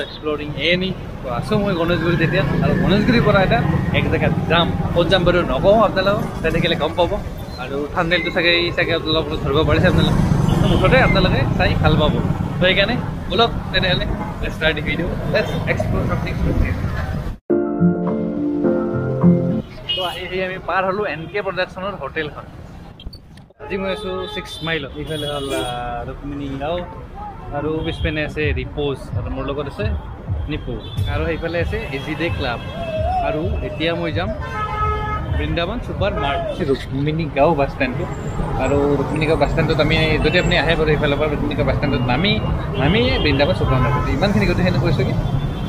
exploring any. So aso moi Ganeshguri tetia aru Ganeshguri pora eta ek jaga jam ক'ত যাম বাৰু নকওঁ আপোনালোক তেনেকলে গম পাব আৰু থাম্বনেইলটো চাগে আপোনালোক ধৰিব পাৰিছে আপোনালোক মুঠতে আপোনালোকে চাই ভাল পাব তো এইকাৰণে বলক তেনেহলে let's start the video let's explore something new তো এই আমি পাৰ হলো এনকে প্ৰডাকচনৰ হোটেলখন আজি মই আছো 6 মাইল ইফালে হল ৰুকমিনী গাঁও আৰু বিস্পেনে আছে ৰিপোজ আৰু মোৰ লগত আছে নিপু আৰু এইফালে আছে এজিডে ক্লাব আৰু এতিয়া মই যাম বৃন্দাবন সুপাৰ মাৰ্ট ৰুকমিনী গাঁও বাছ ষ্টেণ্ড আৰু ৰুকমিনী গাঁও বাছ ষ্টেণ্ডত আমি যদি আপুনি আহে বাৰু এইফালৰ পৰা ৰুকমিনী গাঁও বাছ ষ্টেণ্ডত নামি বৃন্দাবন সুপাৰ মাৰ্কেট ইমানখিনি গোটেইখিনি কৈছোঁ কি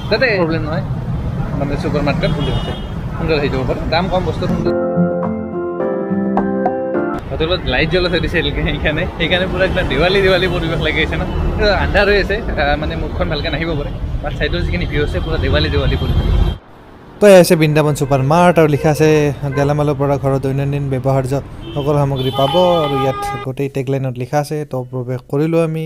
যাতে প্ৰব্লেম নহয় মানে সুপাৰ মাৰ্কেট খুলি আছে সুন্দৰ হৈ যাব পাৰে দাম কম বস্তু সুন্দৰ হোটেলত লাইট জ্বলাই থৈ দিছে সেইকাৰণে পুৰা একদম দেৱালী পৰিৱেশ লাগি আছে ন আন্ধাৰ হৈ আছে মানে মুখখন ভালকৈ নাহিব পাৰে বাট ছাইডৰ যিখিনি ভিউ আছে পুৰা দেৱালী পৰিৱেশ তো আছে বৃন্দাবন সুপাৰ মাৰ্ট আৰু লিখা আছে গেলামালৰ পৰা ঘৰৰ দৈনন্দিন ব্যৱহাৰ্য সকলো সামগ্ৰী পাব আৰু ইয়াত গোটেই টেগলাইনত লিখা আছে তো প্ৰৱেশ কৰিলোঁ আমি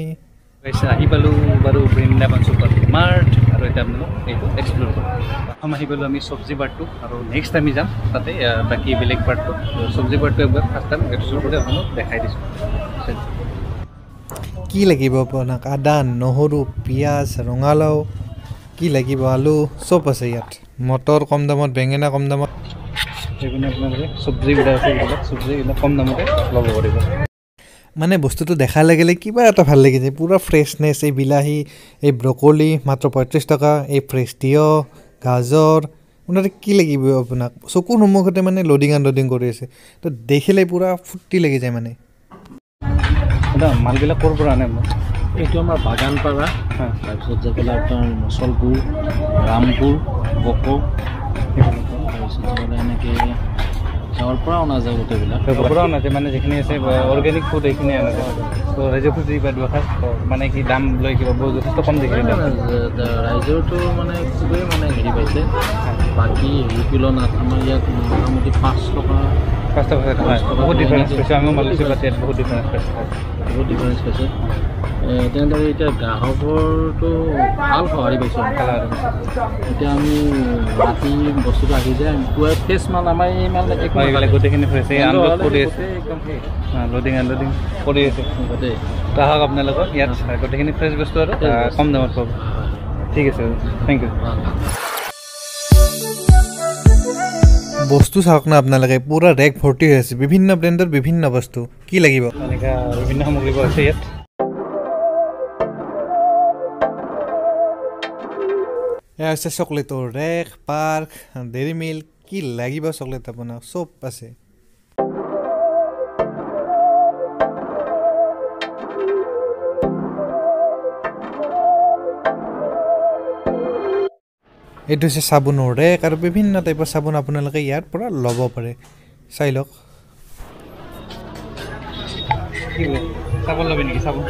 আহি পালোঁ বাৰু বৃন্দাবন সুপাৰ মাৰ্ট আৰু এতিয়া আপোনালোক এইটো এক্সপ্ল'ৰ কৰোঁ প্ৰথম আহি পালোঁ আমি চব্জি পাৰ্টটো আৰু নেক্সট আমি যাম তাতে বাকী বেলেগ পাৰ্টটো চব্জি পাৰ্টটো একবাৰ ফাৰ্ষ্ট টাইম এক্সপ্ল'ৰ কৰি আপোনালোক দেখাই দিছোঁ কি লাগিব আপোনাক আদা নহৰু পিঁয়াজ ৰঙালাও কি লাগিব আলু চব আছে ইয়াত মটৰ কম দামত বেঙেনা কম দামত সেইপিনে আপোনালোকে চব্জিবিলাক আছে এইবিলাক চব্জিবিলাক কম দামতে ল'ব পাৰিব মানে বস্তুটো দেখা লাগিলে কিবা এটা ভাল লাগি যায় পুৰা ফ্ৰেছনেছ এই বিলাহী এই ব্ৰকলি মাত্ৰ 35 টকা এই ফ্ৰেছ তিয়হ গাজৰ আপোনাৰ কি লাগিব আপোনাক চকুৰ সন্মুখতে মানে লোডিং আনলোডিং কৰি আছে তো দেখিলে পুৰা ফুৰ্তি লাগি যায় মানে মালবিলাক ক'ৰ পৰা আনে মই এইটো আমাৰ বাগানপাৰা তাৰপিছত যাবলৈ আপোনাৰ মচলপুৰ ৰামপুৰ বকো তাৰপিছত যাবলৈ এনেকৈ গাঁৱৰ পৰা অনা যায় গোটেইবিলাক গাঁৱৰ পৰা অনা যায় মানে যিখিনি আছে অৰ্গেনিক ফুড এইখিনি অনা যায় তো ৰাইজৰ ফুড যিবা ব্যৱহাৰ মানে কি দাম লৈ কিবা বহুত যথেষ্ট কম দেখিলে ৰাইজৰটো মানে খুবেই মানে হেৰি পাইছে বাকী হেৰি তুলনাত আমাৰ ইয়াত মোটামুটি 5 টকা বহুত ডিফাৰেঞ্চ পাইছে আমিও মালিছোঁ বাট ইয়াত বহুত ডিফাৰেঞ্চ পাইছে তেনেদৰে এতিয়া গ্ৰাহকৰটো ভাল সঁহাৰি পাইছোঁ এতিয়া আমি ৰাতি বস্তুটো আহি যায় পুৱা ফ্ৰেছ মাল আমাৰ এই মাল গোটেইখিনি ফ্ৰেছ আনলোড কৰি আছে একদম লোডিং আনলোডিং কৰি আছে গোটেই গ্ৰাহক আপোনালোকক ইয়াত গোটেইখিনি ফ্ৰেছ বস্তু আৰু কম দামত পাব ঠিক আছে থেংক ইউ বস্তু চাওক না আপোনালোকে পুৰা ৰেক ভৰ্তি হৈ আছে বিভিন্ন ব্ৰেণ্ডৰ বিভিন্ন বস্তু কি লাগিব এনেকুৱা বিভিন্ন সামগ্ৰী আছে ইয়াত এয়া আছে চকলেটৰ ৰেক পাৰ্ক ডেইৰী মিল্ক কি লাগিব চকলেট আপোনাক চব আছে এইটো হৈছে চাবোনৰ ৰেক আৰু বিভিন্ন টাইপৰ চাবোন আপোনালোকে ইয়াৰ পৰা ল'ব পাৰে চাই লওক চাবোন ল'বি নেকি চাবোন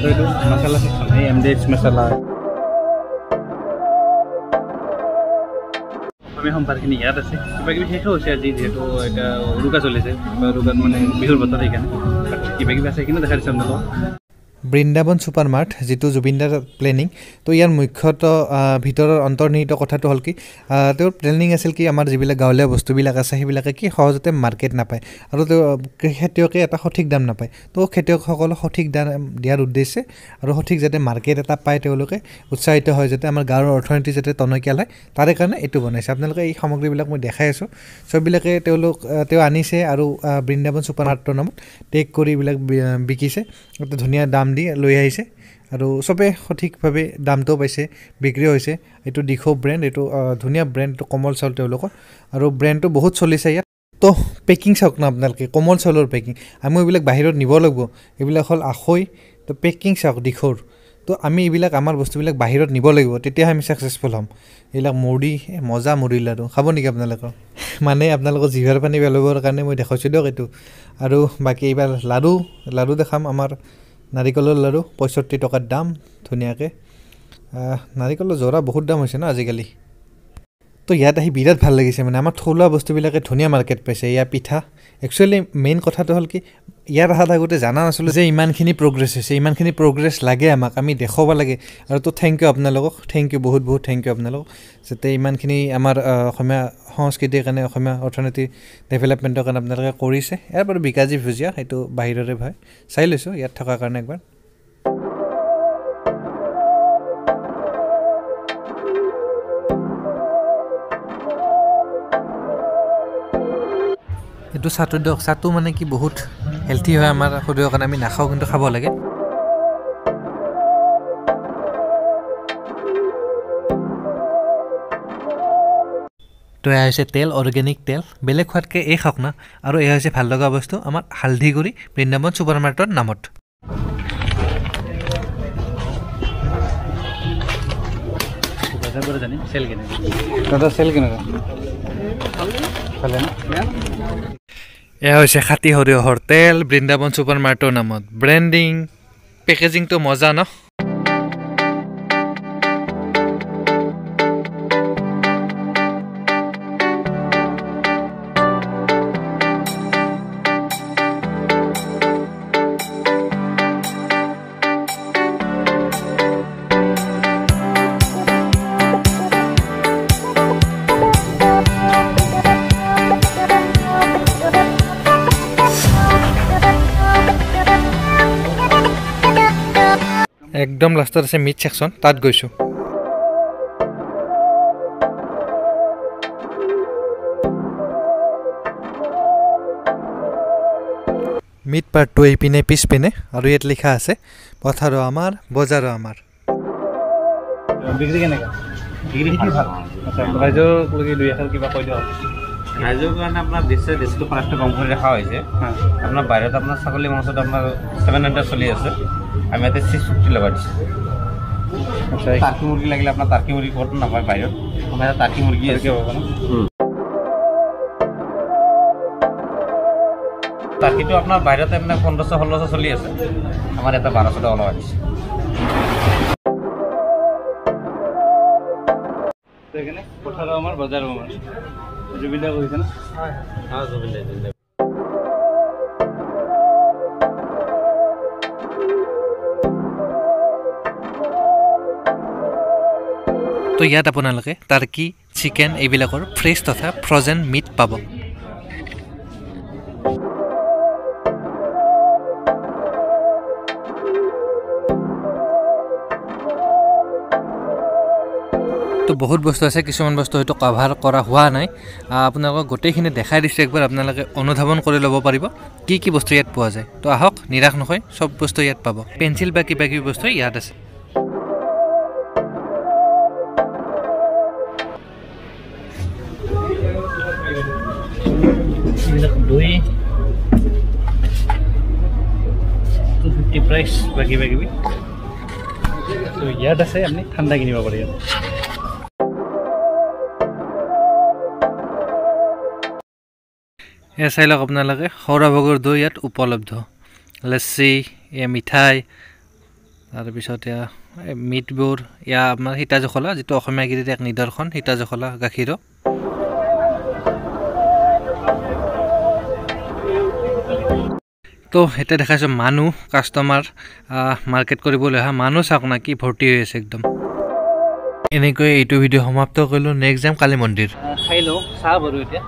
এইটো মছলা সেকশ্যন এই এমডিএক্স মছলা অসমীয়া সম্পাদখিনি ইয়াত আছে কিবা কিবি শেষো হৈছে আজি যিহেতু এটা উৰুকা চলিছে উৰুকাত মানে বিহুৰ বতৰ সেইকাৰণে কিবা কিবি আছে সেইখিনি দেখাই দিছোঁ আপোনালোকক বৃন্দাবন সুপাৰ মাৰ্ট যিটো জুবিন দাৰ প্লেনিং তো ইয়াৰ মুখ্যতঃ ভিতৰৰ অন্তৰ্নিহিত কথাটো হ'ল কি তেওঁৰ প্লেনিং আছিল কি আমাৰ যিবিলাক গাঁৱলীয়া বস্তুবিলাক আছে সেইবিলাকে কি সহজতে মাৰ্কেট নাপায় আৰু খেতিয়কে এটা সঠিক দাম নাপায় তো খেতিয়কসকলক সঠিক দাম দিয়াৰ উদ্দেশ্যে আৰু সঠিক যাতে মাৰ্কেট এটা পায় তেওঁলোকে উৎসাহিত হয় যাতে আমাৰ গাঁৱৰ অৰ্থনীতি যাতে টনকিয়াল হয় তাৰে কাৰণে এইটো বনাইছে আপোনালোকে এই সামগ্ৰীবিলাক মই দেখাই আছোঁ চববিলাকে তেওঁ আনিছে আৰু বৃন্দাবন সুপাৰ মাৰ্টৰ নামত টেক কৰি এইবিলাক বিকিছে এটা ধুনীয়া দাম দি লৈ আহিছে আৰু চবে সঠিকভাৱে দামটো পাইছে বিক্ৰী হৈছে এইটো দিখো ব্ৰেণ্ড এইটো ধুনীয়া ব্ৰেণ্ড এইটো কোমল চাউল তেওঁলোকৰ আৰু ব্ৰেণ্ডটো বহুত চলিছে ইয়াত তো পেকিং চাওক না আপোনালোকে কোমল চাউলৰ পেকিং আমি এইবিলাক বাহিৰত নিব লাগিব এইবিলাক হ'ল আখৈ তো পেকিং চাওক দিখোৰ তো আমি এইবিলাক আমাৰ বস্তুবিলাক বাহিৰত নিব লাগিব তেতিয়াহে আমি ছাকচেছফুল হ'ম এইবিলাক মুড়ি মজা মুড়ি লাড়ু খাব নেকি আপোনালোকৰ মানে আপোনালোকৰ জিভাৰ পানী পেলাবৰ কাৰণে মই দেখাইছোঁ দিয়ক এইটো আৰু বাকী এইবাৰ লাড়ু দেখাম আমাৰ নাৰিকলৰ লাড়ু 65 টকাৰ দাম ধুনীয়াকৈ নাৰিকলৰ জোৰা বহুত দাম হৈছে ন আজিকালি তো ইয়াত আহি বিৰাট ভাল লাগিছে মানে আমাৰ থলুৱা বস্তুবিলাকে ধুনীয়া মাৰ্কেট পাইছে ইয়াৰ পিঠা একচুৱেলি মেইন কথাটো হ'ল কি ইয়াৰ অহাৰ আগতে জানা নাছিলোঁ যে ইমানখিনি প্ৰগ্ৰেছ হৈছে ইমানখিনি প্ৰগ্ৰেছ লাগে আমাক আমি দেখুৱাব লাগে আৰু তো থেংক ইউ আপোনালোকক থেংক ইউ বহুত বহুত থেংক ইউ আপোনালোকক যাতে ইমানখিনি আমাৰ অসমীয়া সংস্কৃতিৰ কাৰণে অসমীয়া অৰ্থনীতি ডেভেলপমেণ্টৰ কাৰণে আপোনালোকে কৰিছে ইয়াৰ পৰা বিকাজী ভুজিয়া সেইটো বাহিৰৰে হয় চাই লৈছোঁ ইয়াত থকাৰ কাৰণে একবাৰ এইটো চাহটো দিয়ক চাহটো মানে কি বহুত হেল্থি হয় আমাৰ শৰীৰৰ কাৰণে আমি নাখাওঁ কিন্তু খাব লাগে তো এয়া হৈছে তেল অৰ্গেনিক তেল বেলেগ খোৱাতকৈ এই খাওক না আৰু এয়া হৈছে ভাল লগা বস্তু আমাৰ হালধি গুড়ি বৃন্দাবন ছুপাৰ মাৰ্টৰ নামত এয়া হৈছে খাটি সৰিয়হৰ তেল বৃন্দাবন ছুপাৰ মাৰ্টৰ নামত ব্ৰেণ্ডিং পেকেজিংটো মজা ন একদম লাষ্টত আছে মিট সেকশ্যন তাত গৈছোঁ মিট পাৰ্টটো এইপিনে পিছপিনে আৰু ইয়াত লিখা আছে পথাৰো আমাৰ বজাৰো আমাৰ বিক্ৰী কেনেকৈ ৰাইজৰ দুই এখাৰ কিবা কৈ দিয়ক ৰাইজৰ কাৰণে আপোনাৰ দেশটো প্ৰাইচটো কম কৰি ৰখা হৈছে আপোনাৰ বাহিৰত আপোনাৰ ছাগলী মাংসটো আপোনাৰ 700 চলি আছে আমি ইয়াতে 650 লগাই দিছোঁ টাৰ্কি মুৰ্গী লাগিলে আপোনাৰ টাৰ্কি মুৰ্গী ক'তো নাপায় বাহিৰত আমাৰ ইয়াত টাৰ্কি মুৰ্গী আছে টাৰ্কিটো আপোনাৰ বাহিৰতে মানে 1500-1600 চলি আছে আমাৰ ইয়াতে 1200 টকা লগাই দিছে সেইকাৰণে পথাৰো আমাৰ বজাৰো আমাৰ জুবিন দা কৈছে না হয় জুবিন দা তো ইয়াত আপোনালোকে টাৰ্কি চিকেন এইবিলাকৰ ফ্ৰেছ তথা ফ্ৰজেন মিট পাব তো বহুত বস্তু আছে কিছুমান বস্তু হয়তো কভাৰ কৰা হোৱা নাই আপোনালোকক গোটেইখিনি দেখাই দিছোঁ একবাৰ আপোনালোকে অনুধাৱন কৰি ল'ব পাৰিব কি কি বস্তু ইয়াত পোৱা যায় তো আহক নিৰাশ নহয় চব বস্তু ইয়াত পাব পেঞ্চিল বা কিবা কিবি বস্তু ইয়াত আছে দৈ 250 প্ৰাইচ বা কিবা কিবি তো ইয়াত আছে আপুনি ঠাণ্ডা কিনিব পাৰে ইয়াত এয়া চাই লওক আপোনালোকে সৌৰাভোগৰ দৈ ইয়াত উপলব্ধ লচ্চি এয়া মিঠাই তাৰপিছত এয়া মিটবোৰ এয়া আপোনাৰ সীতা জখলা যিটো অসমীয়া গীতিত এক নিদৰ্শন সীতা জখলা গাখীৰ তো এতিয়া দেখাইছোঁ মানুহ কাষ্টমাৰ মাৰ্কেট কৰিবলৈ অহা মানুহ চাওক না কি ভৰ্তি হৈ আছে একদম এনেকৈ এইটো ভিডিঅ' সমাপ্ত কৰিলোঁ নেক্সট যাম কালী মন্দিৰ খাই লওঁ চাহ বাৰু এতিয়া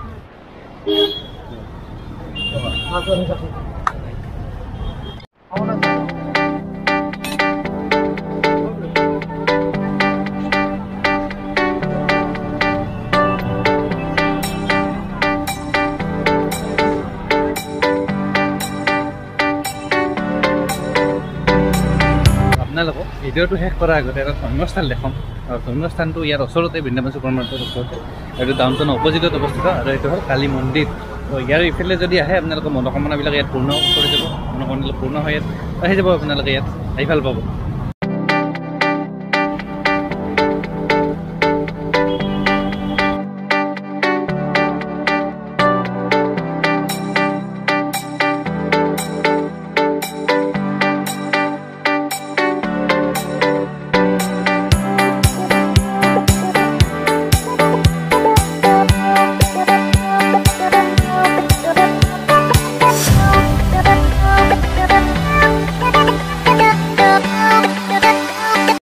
আপোনালোকক ভিডিঅ'টো শেষ কৰাৰ আগতে এটা ধৰ্মস্থান দেখাম আৰু ধৰ্মস্থানটো ইয়াৰ ওচৰতে বৃন্দাবন ছুপাৰ মাৰ্কেটৰ ওচৰতে এইটো ডাউন টাউনৰ অপজিটত অৱস্থিত আৰু এইটো হ'ল কালী মন্দিৰ তো ইয়াৰ ইফালে যদি আহে আপোনালোকৰ মনোকামনাবিলাক ইয়াত পূৰ্ণ কৰি যাব মনোকামনাবিলাক পূৰ্ণ হয় ইয়াত আহি যাব আপোনালোকে ইয়াত আহি ভাল পাব